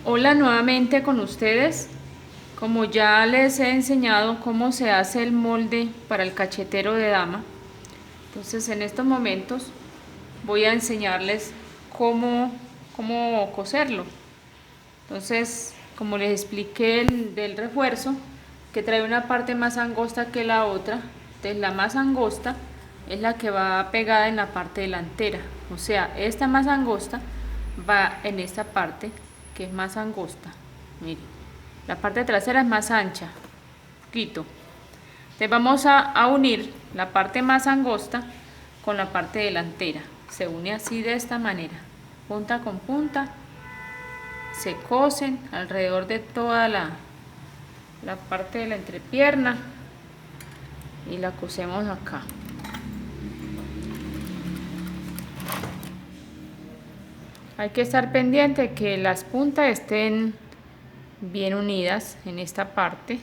Hola nuevamente con ustedes. Como ya les he enseñado cómo se hace el molde para el cachetero de dama, entonces en estos momentos voy a enseñarles cómo coserlo. Entonces, como les expliqué del refuerzo, que trae una parte más angosta que la otra, entonces la más angosta es la que va pegada en la parte delantera, o sea, esta más angosta va en esta parte que es más angosta. Miren, la parte trasera es más ancha, poquito. Entonces vamos a unir la parte más angosta con la parte delantera. Se une así de esta manera, punta con punta. Se cosen alrededor de toda la parte de la entrepierna y la cosemos acá. Hay que estar pendiente que las puntas estén bien unidas en esta parte.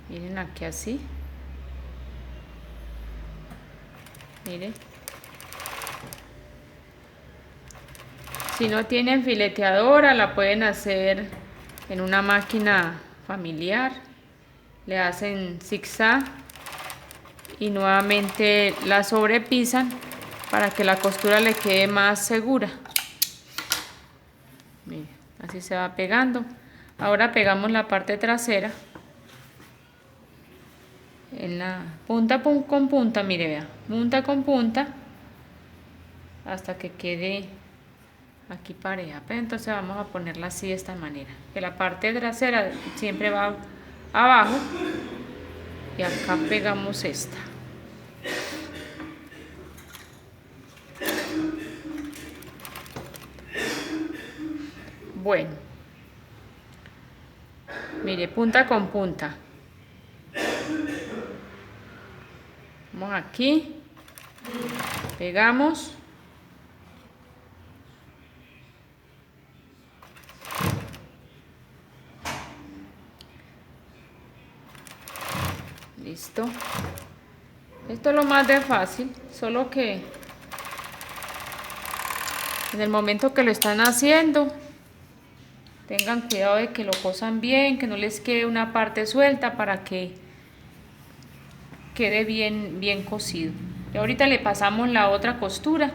Miren aquí así. Miren. Si no tienen fileteadora, la pueden hacer en una máquina familiar. Le hacen zigzag y nuevamente la sobrepisan para que la costura le quede más segura. Miren, así se va pegando. Ahora pegamos la parte trasera en la punta con punta, mire, vea, punta con punta hasta que quede aquí pareja. Pero entonces vamos a ponerla así de esta manera, que la parte trasera siempre va abajo y acá pegamos esta. Bueno, mire, punta con punta. Vamos aquí, pegamos. Listo. Esto es lo más de fácil, solo que en el momento que lo están haciendo, tengan cuidado de que lo cosan bien, que no les quede una parte suelta para que quede bien cosido. Y ahorita le pasamos la otra costura,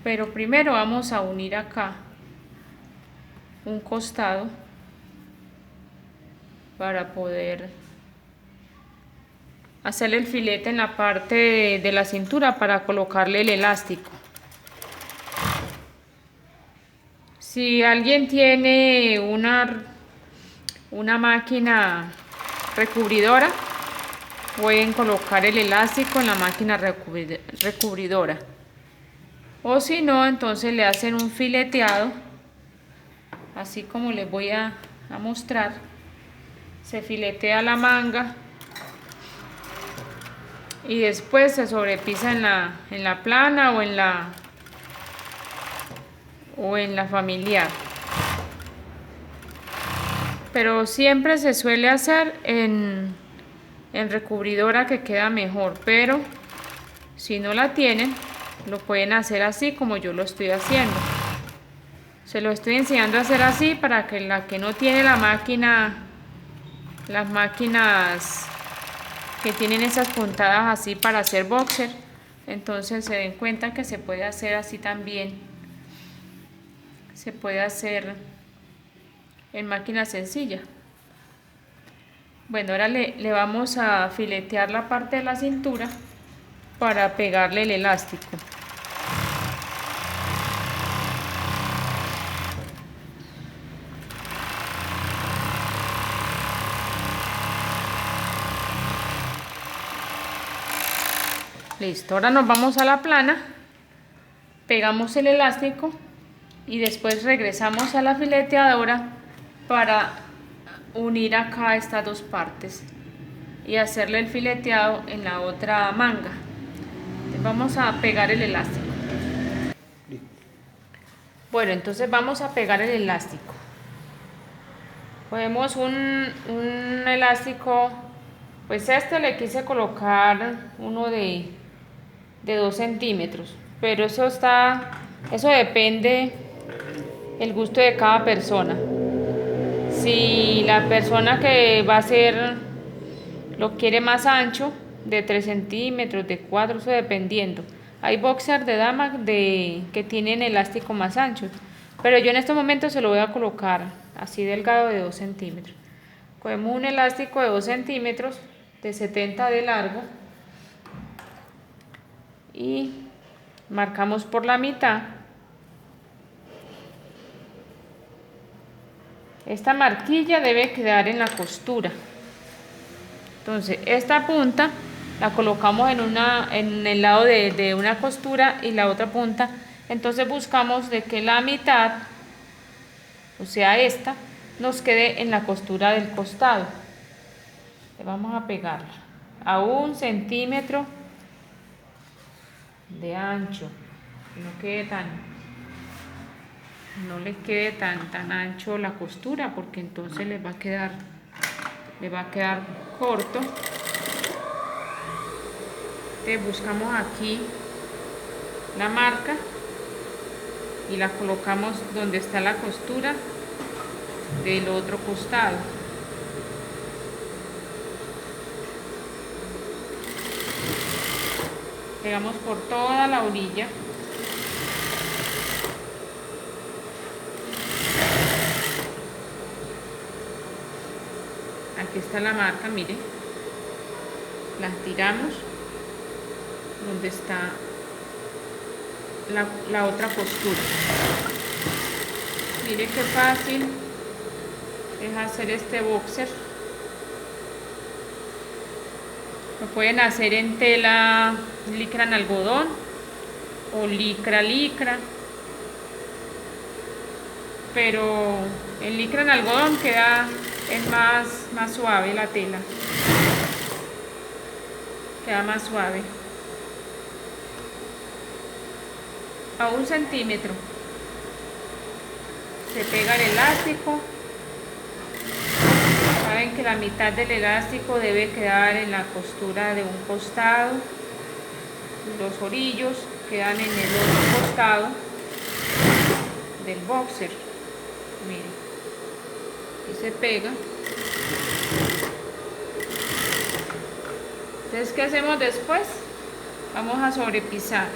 pero primero vamos a unir acá un costado para poder hacerle el filete en la parte de la cintura para colocarle el elástico. Si alguien tiene una máquina recubridora, pueden colocar el elástico en la máquina recubridora. O si no, entonces le hacen un fileteado, así como les voy a mostrar. Se filetea la manga y después se sobrepisa en la plana o en la familiar. Pero siempre se suele hacer en recubridora, que queda mejor, pero si no la tienen, lo pueden hacer así como yo lo estoy haciendo. Se lo estoy enseñando a hacer así para que la que no tiene la máquina, las máquinas que tienen esas puntadas así para hacer boxer, entonces se den cuenta que se puede hacer así también. Se puede hacer en máquina sencilla. Bueno, ahora le vamos a filetear la parte de la cintura para pegarle el elástico. Listo, ahora nos vamos a la plana, pegamos el elástico y después regresamos a la fileteadora para unir acá estas dos partes y hacerle el fileteado en la otra manga. Vamos a pegar el elástico. Bueno, entonces vamos a pegar el elástico. Cogemos un elástico, pues este le quise colocar uno de 2 centímetros, pero eso está Eso depende el gusto de cada persona. Si la persona que va a hacer lo quiere más ancho, de 3 centímetros, de 4, eso dependiendo. Hay boxer de dama que tienen elástico más ancho, pero yo en este momento se lo voy a colocar así delgado de 2 centímetros. Cogemos un elástico de 2 centímetros, de 70 de largo, y marcamos por la mitad. Esta marquilla debe quedar en la costura. Entonces esta punta la colocamos en el lado de una costura y la otra punta. Entonces buscamos de que la mitad, o sea esta, nos quede en la costura del costado. Le vamos a pegarla a 1 centímetro de ancho. No le quede tan ancho la costura, porque entonces le va a quedar corto. Entonces buscamos aquí la marca y la colocamos donde está la costura del otro costado. Pegamos por toda la orilla. Aquí está la marca, mire. La tiramos donde está la otra costura. Mire qué fácil es hacer este boxer. Lo pueden hacer en tela licra en algodón o licra, pero en licra en algodón es más suave la tela, queda más suave. A 1 centímetro se pega el elástico. Saben que la mitad del elástico debe quedar en la costura de un costado, los orillos quedan en el otro costado del boxer. Miren, y se pega. Entonces, ¿qué hacemos después? Vamos a sobrepisar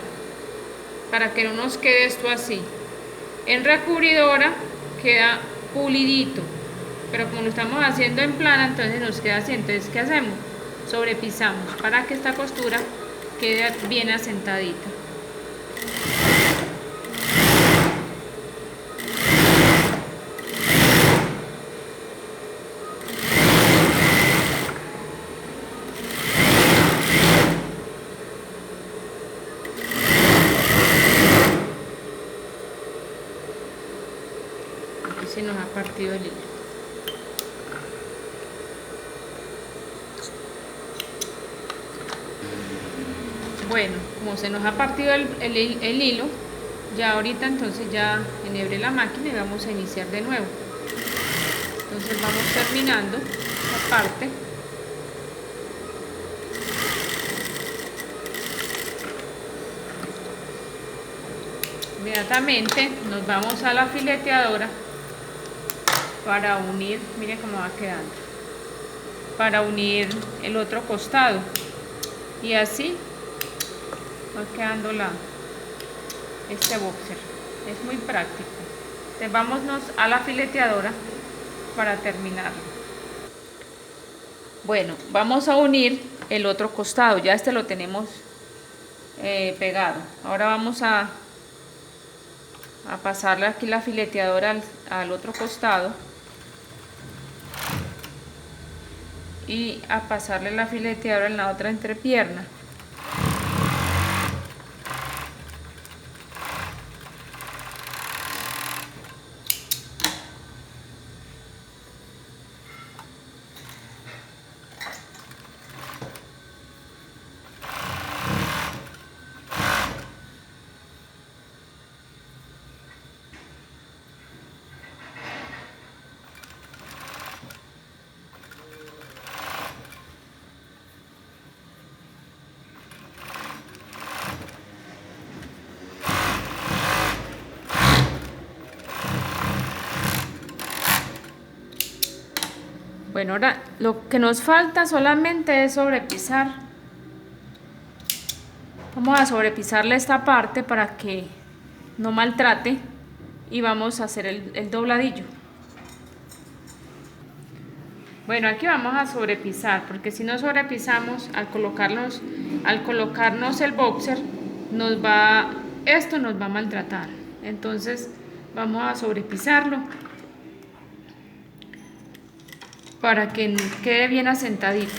para que no nos quede esto así. En recubridora queda pulidito, pero como lo estamos haciendo en plana, entonces nos queda así. Entonces, ¿qué hacemos? Sobrepisamos para que esta costura quede bien asentadita. Aquí se nos ha partido el hilo. Bueno, como se nos ha partido el hilo, ya ahorita entonces ya enhebré la máquina y vamos a iniciar de nuevo. Entonces vamos terminando esta parte. Inmediatamente nos vamos a la fileteadora para unir, miren cómo va quedando, para unir el otro costado, y así va quedando este boxer. Es muy práctico. Entonces vámonos a la fileteadora para terminarlo. Bueno, vamos a unir el otro costado, ya este lo tenemos pegado. Ahora vamos a pasarle aquí la fileteadora al otro costado y a pasarle la fileteadora en la otra entrepierna. Bueno, ahora lo que nos falta solamente es sobrepisar. Vamos a sobrepisarle esta parte para que no maltrate y vamos a hacer el dobladillo. Bueno, aquí vamos a sobrepisar, porque si no sobrepisamos, al colocarnos el boxer, esto nos va a maltratar. Entonces vamos a sobrepisarlo para que quede bien asentadito.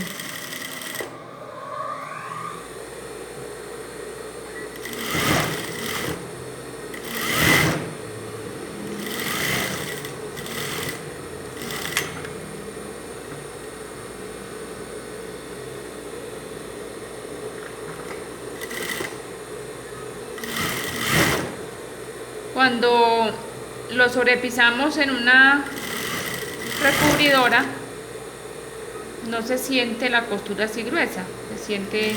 Cuando lo sobrepisamos en una recubridora, no se siente la costura así gruesa, se siente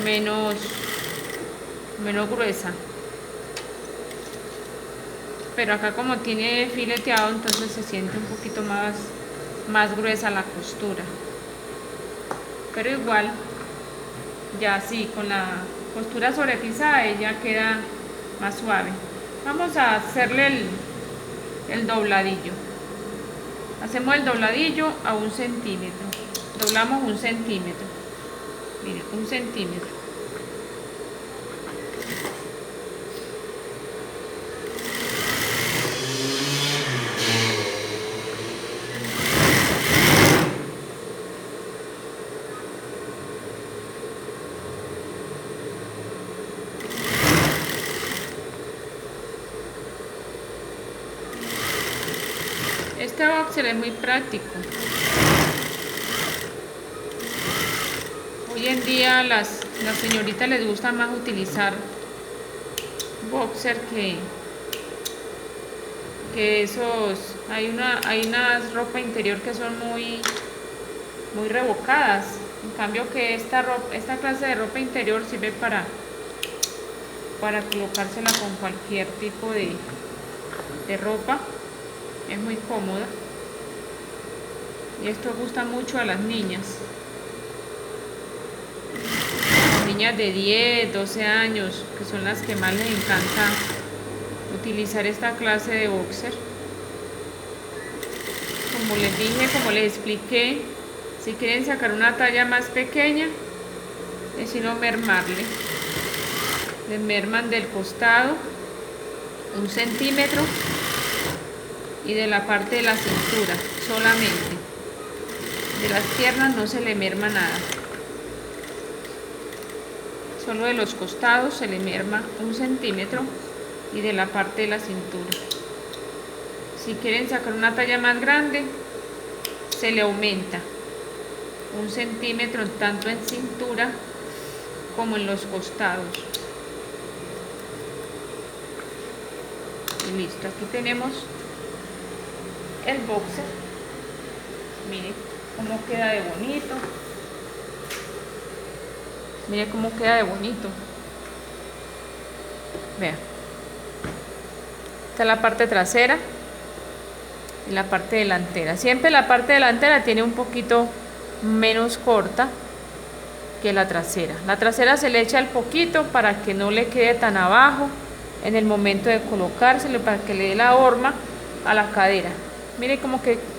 menos gruesa. Pero acá como tiene fileteado, entonces se siente un poquito más gruesa la costura. Pero igual, ya así, con la costura sobrepisada, ella queda más suave. Vamos a hacerle el dobladillo. Hacemos el dobladillo a 1 centímetro. Doblamos 1 centímetro. Miren, 1 centímetro. Este boxer es muy práctico. Hoy en día las señoritas les gusta más utilizar boxer que esos. Hay unas ropa interior que son muy revocadas. En cambio que esta clase de ropa interior sirve para colocársela con cualquier tipo de ropa. Es muy cómoda y esto gusta mucho a las niñas de 10, 12 años, que son las que más les encanta utilizar esta clase de boxer. Como les dije, como les expliqué, si quieren sacar una talla más pequeña, es sino mermarle. Le merman del costado 1 centímetro y de la parte de la cintura solamente. De las piernas no se le merma nada, solo de los costados se le merma 1 centímetro y de la parte de la cintura. Si quieren sacar una talla más grande, se le aumenta 1 centímetro tanto en cintura como en los costados. Y listo, aquí tenemos el boxer. Miren cómo queda de bonito. Miren cómo queda de bonito. Vean. Esta es la parte trasera y la parte delantera. Siempre la parte delantera tiene un poquito menos corta que la trasera. La trasera se le echa el poquito para que no le quede tan abajo en el momento de colocárselo, para que le dé la horma a la cadera. Miren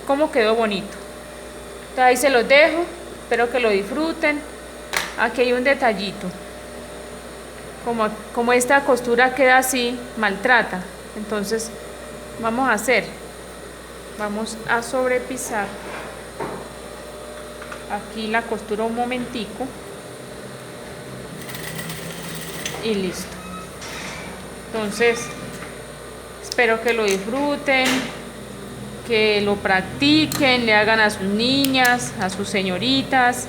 cómo quedó bonito. Entonces ahí se los dejo, espero que lo disfruten. Aquí hay un detallito, como esta costura queda así, maltrata, entonces vamos a sobrepisar aquí la costura un momentico y listo. Entonces espero que lo disfruten, que lo practiquen, le hagan a sus niñas, a sus señoritas,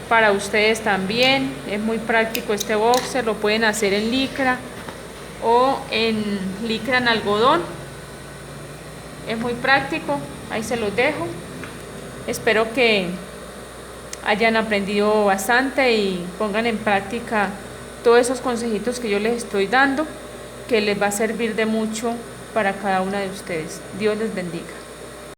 para ustedes también. Es muy práctico este boxer, lo pueden hacer en licra o en licra en algodón. Es muy práctico, ahí se los dejo. Espero que hayan aprendido bastante y pongan en práctica todos esos consejitos que yo les estoy dando, que les va a servir de mucho para cada una de ustedes. Dios les bendiga.